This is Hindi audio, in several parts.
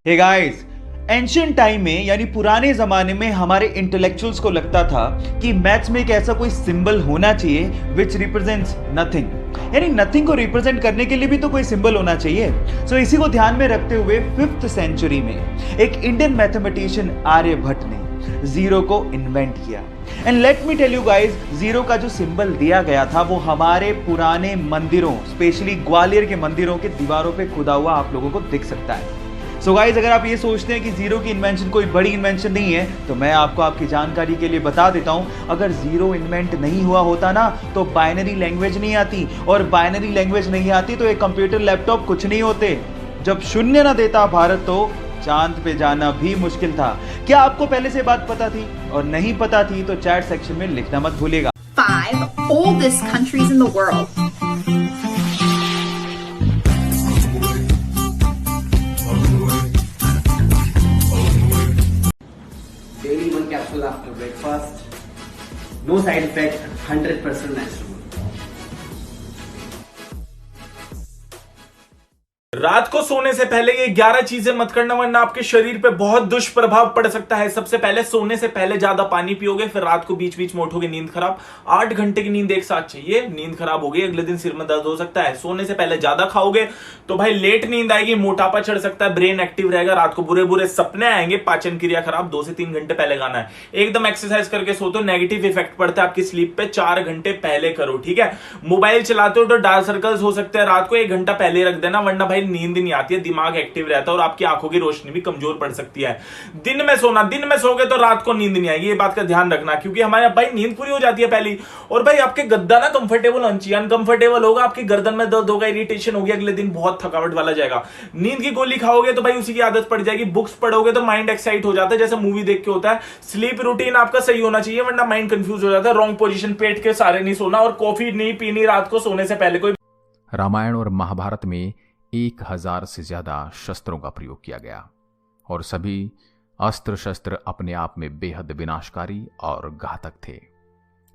हे गाइस, एंशियंट टाइम में यानी पुराने जमाने में हमारे इंटेलेक्चुअल्स को लगता था कि मैथ्स में एक ऐसा कोई सिंबल होना चाहिए विच रिप्रेजेंट्स नथिंग, यानी नथिंग को रिप्रेजेंट करने के लिए भी तो कोई सिंबल होना चाहिए। सो इसी को ध्यान में रखते हुए 5th सेंचुरी में एक इंडियन मैथमेटिशियन आर्यभट्ट ने जीरो को इन्वेंट किया। And let me tell you guys, zero का जो सिंबल दिया गया था वो हमारे पुराने मंदिरों, स्पेशली ग्वालियर के मंदिरों के दीवारों पे खुदा हुआ आप लोगों को दिख सकता है। सो गाइस, अगर आप ये सोचते हैं कि जीरो की इन्वेंशन कोई बड़ी इन्वेंशन नहीं है, तो मैं आपको आपकी जानकारी के लिए बता देता हूं, अगर जीरो इन्वेंट नहीं हुआ होता ना तो बाइनरी लैंग्वेज नहीं आती, और बाइनरी लैंग्वेज नहीं आती तो एक कंप्यूटर लैपटॉप कुछ नहीं होते। जब शून्य ना देता भारत तो चांद पे जाना भी मुश्किल था। क्या आपको पहले से बात पता थी? और नहीं पता थी तो चैट सेक्शन में लिखना मत भूलिएगा। 5 oldest countries in the world. Daily 1 capsule after breakfast. No side effect, 100% natural. रात को सोने से पहले ये 11 चीजें मत करना, वरना आपके शरीर पे बहुत दुष्प्रभाव पड़ सकता है। सबसे पहले, सोने से पहले ज्यादा पानी पियोगे, फिर रात को बीच बीच में उठोगे, नींद खराब। 8 घंटे की नींद एक साथ चाहिए, नींद खराब होगी, अगले दिन सिर में दर्द हो सकता है। सोने से पहले ज्यादा खाओगे तो भाई लेट नींद आएगी, मोटापा चढ़ सकता है, ब्रेन एक्टिव रहेगा, रात को बुरे बुरे सपने आएंगे, पाचन क्रिया खराब। 2 से 3 घंटे पहले खाना है। एकदम एक्सरसाइज करके सोते हो, नेगेटिव इफेक्ट पड़ता है आपकी स्लीप पे, 4 घंटे पहले करो, ठीक है। मोबाइल चलाते हो तो डार्क सर्कल्स हो सकते हैं, रात को 1 घंटा पहले रख देना, वरना भाई नींद नहीं आती है, दिमाग एक्टिव रहता है और आपकी आंखों की रोशनी भी कमजोर पड़ सकती है। दिन में सोना, दिन में सोगे तो रात को नींद नहीं आएगी, ये बात का ध्यान रखना, क्योंकि हमारे भाई नींद पूरी हो जाती है पहली। और भाई आपके गद्दा ना कंफर्टेबल होना चाहिए, अनकंफर्टेबल होगा आपकी गर्दन में दर्द होगा, इरिटेशन होगी, अगले दिन बहुत थकावट वाला जाएगा। नींद की गोली खाओगे तो भाई उसी की आदत पड़ जाएगी। बुक्स पढ़ोगे तो माइंड एक्साइट हो जाता है, जैसे मूवी देख के होता है। स्लीप रूटीन आपका सही होना चाहिए, वरना माइंड कंफ्यूज हो जाता है। रॉन्ग पोजीशन, पेट के सारे नहीं सोना, और कॉफी नहीं पीनी रात को सोने से पहले। कोई रामायण और महाभारत में 1000 से ज्यादा शस्त्रों का प्रयोग किया गया, और सभी अस्त्र शस्त्र अपने आप में बेहद विनाशकारी और घातक थे।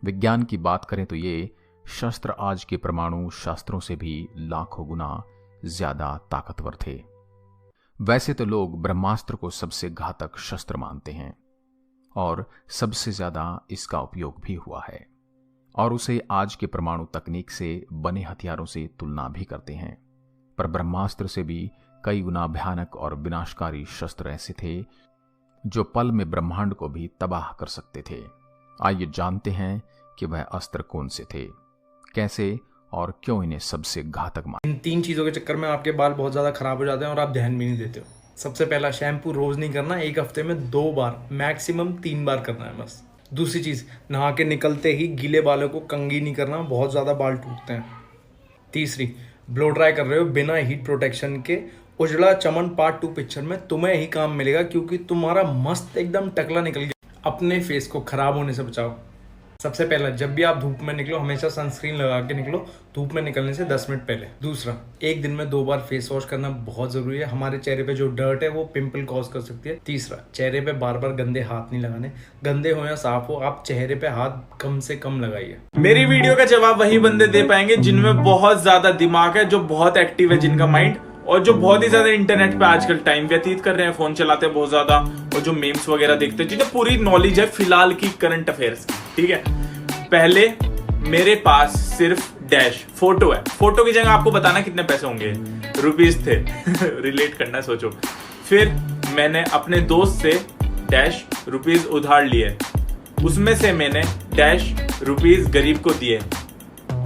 विज्ञान की बात करें तो ये शस्त्र आज के परमाणु शस्त्रों से भी लाखों गुना ज्यादा ताकतवर थे। वैसे तो लोग ब्रह्मास्त्र को सबसे घातक शस्त्र मानते हैं, और सबसे ज्यादा इसका उपयोग भी हुआ है, और उसे आज के परमाणु तकनीक से बने हथियारों से तुलना भी करते हैं। पर ब्रह्मास्त्र से भी कई गुना भयानक और विनाशकारी शस्त्र ऐसे थे जो पल में ब्रह्मांड को भी तबाह कर सकते थे। आइए जानते हैं कि वह अस्त्र कौन से थे, कैसे और क्यों इन्हें सबसे घातक माना। इन 3 चीज़ों के चक्कर में आपके बाल बहुत ज़्यादा खराब हो जाते हैं और आप ध्यान भी नहीं देते हो। सबसे पहला, शैम्पू रोज़ नहीं करना, 1 हफ्ते में 2 बार, मैक्सिमम 3 बार करना है बस। दूसरी चीज़, नहा के निकलते ही गीले बालों को कंघी नहीं करना, बहुत ज़्यादा बाल टूटते हैं। तीसरी, ब्लो ड्राई कर रहे हो बिना हीट प्रोटेक्शन के, उजला चमन पार्ट 2 पिक्चर में तुम्हें ही काम मिलेगा, क्योंकि तुम्हारा मस्त एकदम टकला निकल गया। अपने फेस को खराब होने से बचाओ। सबसे पहला, जब भी आप धूप में निकलो हमेशा सनस्क्रीन लगा के निकलो, धूप में निकलने से 10 मिनट पहले। दूसरा, 1 दिन में 2 बार फेस वॉश करना बहुत जरूरी है। हमारे चेहरे पे जो डर्ट है वो पिंपल कॉज कर सकती है। तीसरा, चेहरे पे बार बार गंदे हाथ नहीं लगाने, गंदे हो या साफ हो, आप चेहरे पे हाथ कम से कम लगाइए। मेरी वीडियो का जवाब वही बंदे दे पाएंगे जिनमें बहुत ज्यादा दिमाग है, जो बहुत एक्टिव है जिनका माइंड, और जो बहुत ही ज्यादा इंटरनेट पे आजकल टाइम व्यतीत कर रहे हैं, फोन चलाते हैं बहुत ज्यादा, और जो मेम्स वगैरह देखते हैं, जिन्हें पूरी नॉलेज है फिलहाल की करंट अफेयर्स की, ठीक है। पहले मेरे पास सिर्फ डैश फोटो है, फोटो की जगह आपको बताना कितने पैसे होंगे, रुपीज थे रिलेट करना है, सोचो। फिर मैंने अपने दोस्त से डैश रुपीज उधार लिए, उसमें से मैंने डैश रुपीज गरीब को दिए,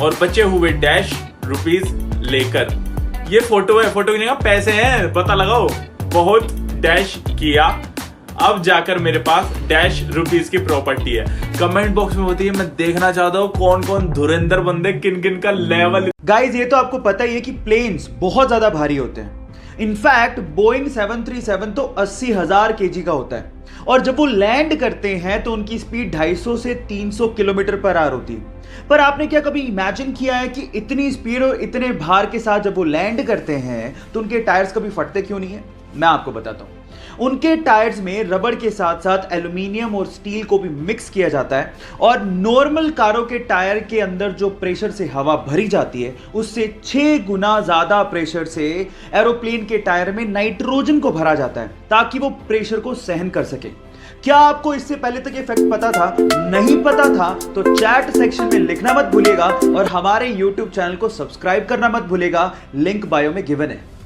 और बचे हुए डैश रुपीज लेकर, ये फोटो है, फोटो की जगह पैसे हैं, पता लगाओ। बहुत डैश किया, अब जाकर मेरे पास डैश रुपीज की प्रॉपर्टी है। कमेंट बॉक्स में होती है, मैं देखना चाहता हूँ कौन कौन धुरंधर बंदे, किन किन का लेवल। गाइस, ये तो आपको पता ही है कि प्लेन्स बहुत ज्यादा भारी होते हैं। इनफैक्ट बोइंग 737 तो 80,000 kg का होता है, और जब वो लैंड करते हैं तो उनकी स्पीड 250 से 300 किलोमीटर पर आवर होती है। पर आपने क्या कभी इमेजिन किया है कि इतनी स्पीड और इतने भार के साथ जब वो लैंड करते हैं तो उनके टायर्स कभी फटते क्यों नहीं है? मैं आपको बताता हूं। उनके टायर्स में रबड़ के साथ साथ एल्यूमिनियम और स्टील को भी मिक्स किया जाता है और नॉर्मल कारों के टायर के अंदर जो प्रेशर से हवा भरी जाती है उससे 6 गुना ज्यादा प्रेशर से एरोप्लेन के टायर में नाइट्रोजन को भरा जाता है ताकि वो प्रेशर को सहन कर सके। क्या आपको इससे पहले तक ये फैक्ट पता था? नहीं पता था तो चैट सेक्शन में लिखना मत भूलिएगा और हमारे YouTube चैनल को सब्सक्राइब करना मत भूलिएगा, लिंक बायो में गिवन है।